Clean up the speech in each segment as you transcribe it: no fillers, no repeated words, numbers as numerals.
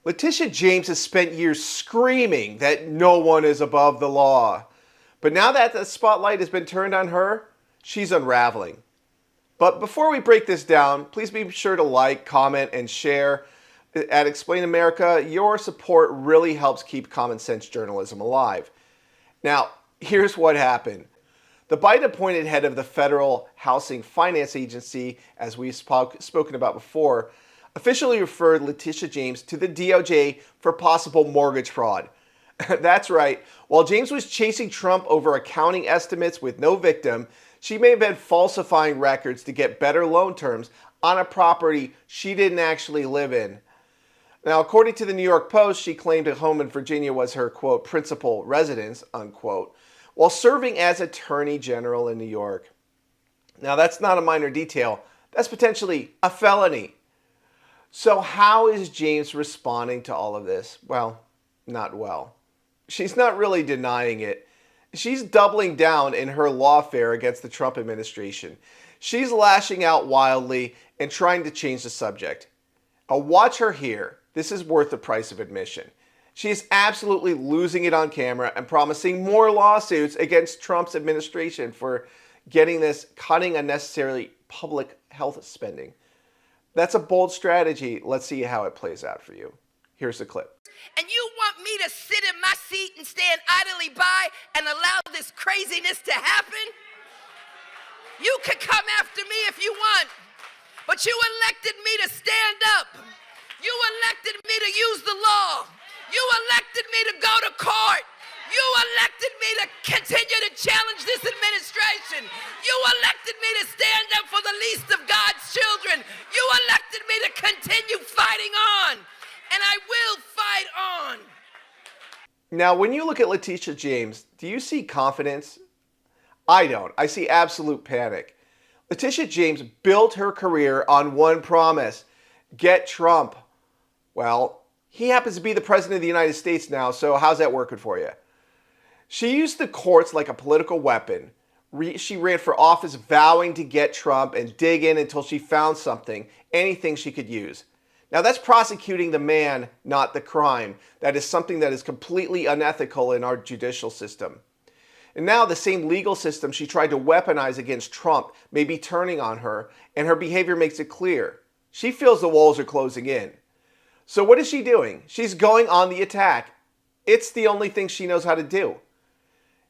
Letitia James has spent years screaming that no one is above the law. But now that the spotlight has been turned on her, she's unraveling. But before we break this down, please be sure to like, comment, and share. At Explain America, your support really helps keep common sense journalism alive. Now, here's what happened. The Biden-appointed head of the Federal Housing Finance Agency, as we've spoken about before, officially referred Letitia James to the DOJ for possible mortgage fraud. That's right. While James was chasing Trump over accounting estimates with no victim, she may have been falsifying records to get better loan terms on a property she didn't actually live in. Now, according to the New York Post, she claimed a home in Virginia was her, quote, principal residence, unquote, while serving as Attorney General in New York. Now, that's not a minor detail. That's potentially a felony. So how is James responding to all of this? Well, not well. She's not really denying it. She's doubling down in her lawfare against the Trump administration. She's lashing out wildly and trying to change the subject. Watch her here. This is worth the price of admission. She is absolutely losing it on camera and promising more lawsuits against Trump's administration for cutting unnecessarily public health spending. That's a bold strategy. Let's see how it plays out for you. Here's the clip. And you want me to sit in my seat and stand idly by and allow this craziness to happen? You can come after me if you want, but you elected me to stand up. You elected me to use the law. You elected me to go to court. You elected me to continue to challenge this administration. You elected me to stand up for the least of God's children. You elected me to continue fighting on, and I will fight on. Now, when you look at Letitia James, do you see confidence? I don't. I see absolute panic. Letitia James built her career on one promise: get Trump. Well, he happens to be the president of the United States now, so how's that working for you? She used the courts like a political weapon. She ran for office vowing to get Trump and dig in until she found something, anything she could use. Now that's prosecuting the man, not the crime. That is something that is completely unethical in our judicial system. And now the same legal system she tried to weaponize against Trump may be turning on her, and her behavior makes it clear. She feels the walls are closing in. So what is she doing? She's going on the attack. It's the only thing she knows how to do.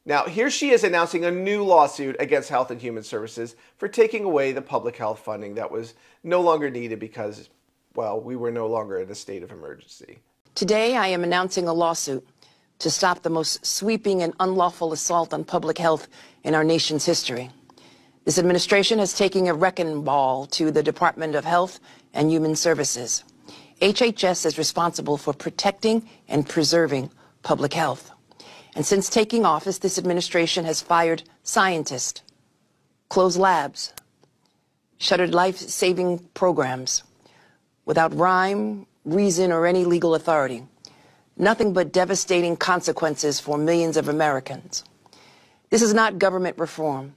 Now, here she is announcing a new lawsuit against Health and Human Services for taking away the public health funding that was no longer needed because, well, we were no longer in a state of emergency. Today, I am announcing a lawsuit to stop the most sweeping and unlawful assault on public health in our nation's history. This administration has taken a wrecking ball to the Department of Health and Human Services. HHS is responsible for protecting and preserving public health. And since taking office, this administration has fired scientists, closed labs, shuttered life-saving programs without rhyme, reason, or any legal authority. Nothing but devastating consequences for millions of Americans. This is not government reform.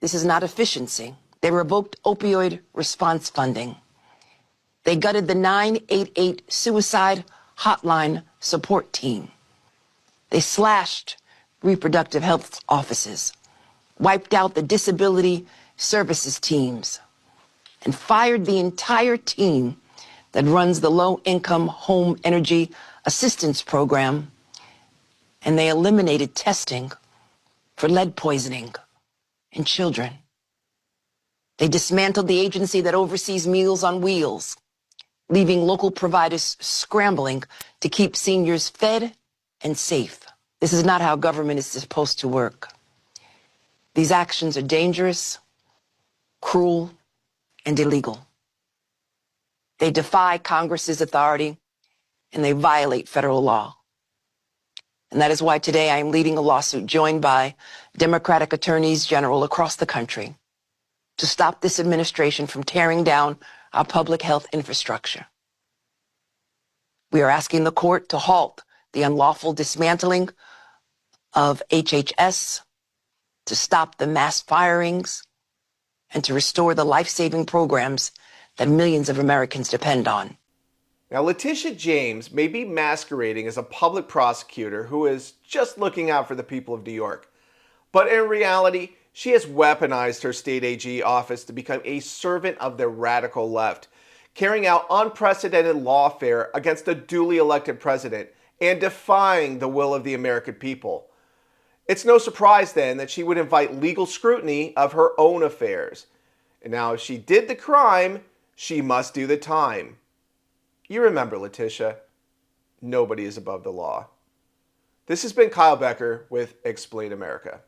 This is not efficiency. They revoked opioid response funding. They gutted the 988 suicide hotline support team. They slashed reproductive health offices, wiped out the disability services teams, and fired the entire team that runs the low-income home energy assistance program, and they eliminated testing for lead poisoning in children. They dismantled the agency that oversees Meals on Wheels, leaving local providers scrambling to keep seniors fed and safe. This is not how government is supposed to work. These actions are dangerous, cruel, and illegal. They defy Congress's authority, and they violate federal law. And that is why today I am leading a lawsuit joined by Democratic attorneys general across the country to stop this administration from tearing down our public health infrastructure. We are asking the court to halt the unlawful dismantling of HHS, to stop the mass firings, and to restore the life-saving programs that millions of Americans depend on. Now, Letitia James may be masquerading as a public prosecutor who is just looking out for the people of New York. But in reality, she has weaponized her state AG office to become a servant of the radical left, carrying out unprecedented lawfare against a duly elected president and defying the will of the American people. It's no surprise then that she would invite legal scrutiny of her own affairs. And now if she did the crime, she must do the time. You remember, Letitia, nobody is above the law. This has been Kyle Becker with Explain America.